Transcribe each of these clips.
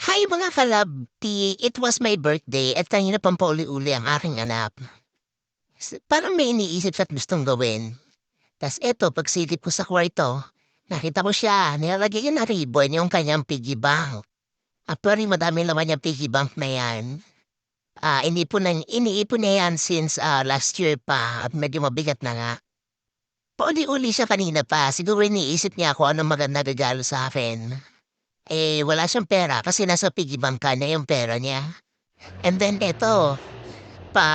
Hi mga kalabti, it was my birthday at kanina pang pauli-uli ang aking anak. Parang may iniisip siya at gustong gawin. Tas eto, pagsilip ko sa kwarto, nakita ko siya, nilalagay niya na ribbon yung kanyang piggy bank. Pero madami naman yung piggy bank na yan. Iniipon na yan since last year pa at medyo mabigat na nga. Pauli-uli siya kanina pa, siguro iniisip niya kung anong maganda regalo sa akin. Wala siyang pera kasi nasa piggy bank ka na yung pera niya. And then eto, pa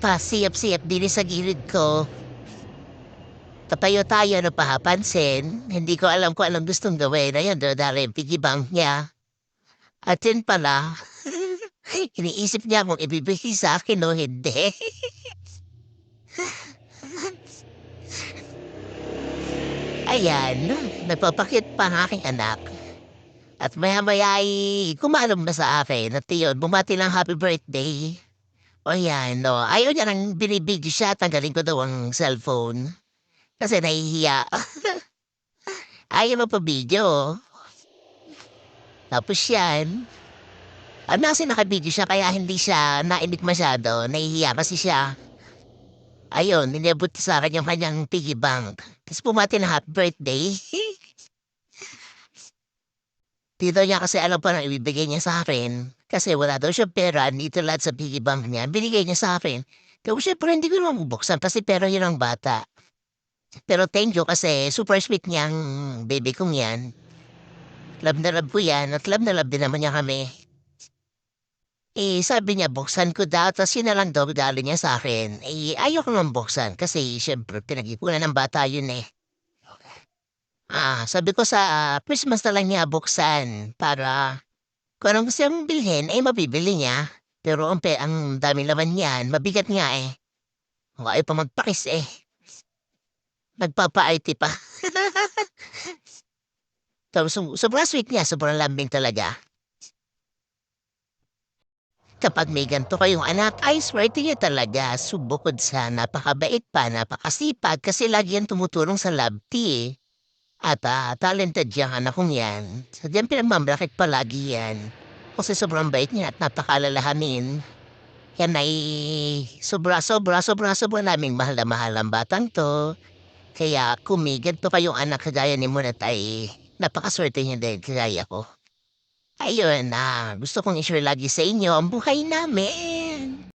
pasiyap-siyap din sa gilid ko. Tatayo tayo na papansin. Hindi ko alam kung anong gustong gawin. Ayun, dala yung piggy bank niya. At yun pala, iniisip niya kung ibibigay sa akin o hindi. Ayan, nagpapakit pa ang aking anak. At maya-maya ay kumalom na sa akin at yun, bumati ng happy birthday. O yan, no. Ayaw niya nang binibigyo siya, tanggalin ko daw ang cellphone. Kasi nahihiya. Ayaw magpa-video. Tapos yan, kasi nakabidyo siya kaya hindi siya nainig masyado, nahihiya kasi siya. Ayun, inabot sa akin yung kanyang piggy bank. Tapos pumati na happy birthday. Di daw niya kasi alam pa na ibibigay niya sa akin. Kasi wala daw siya pera, andito lahat sa piggy bank niya. Binigay niya sa akin. Kaya syempre hindi ko naman bubuksan kasi pera yun ang bata. Pero thank you kasi super sweet niyang baby kong yan. Love na love ko yan at love na love din naman niya kami. Sabi niya buksan ko daw ta's yun na lang daw regalo niya sa'kin. Ayoko naman buksan kasi siyempre pinag-ipunan ng bata yun, eh. Sabi ko sa Christmas na lang niya buksan para kung anong gusto niyang bilhin, mabibili niya. Pero ang dami naman niyan, mabigat nga, eh. Ayaw pa magpakis, eh. Nagpapa-IT pa. Tapos sobrang sweet niya, sobrang lambing talaga. Kapag may ganito kayong anak, I swear to you talaga, bukod sa napakabait pa, napakasipag kasi lagi yan tumutulong sa lab tea, eh. At talented yang anak kong yan. Sadyang pinagmamalakit palagi yan. Kasi sobrang bait niya at napakalalahanin. Yan ay sobra naming mahal na mahal ang batang to. Kaya kung may ganito kayong anak kagaya ni Munat ay napakaswerte niya din kagaya ko. Ayun, gusto kong i-share lagi sa inyo ang buhay namin.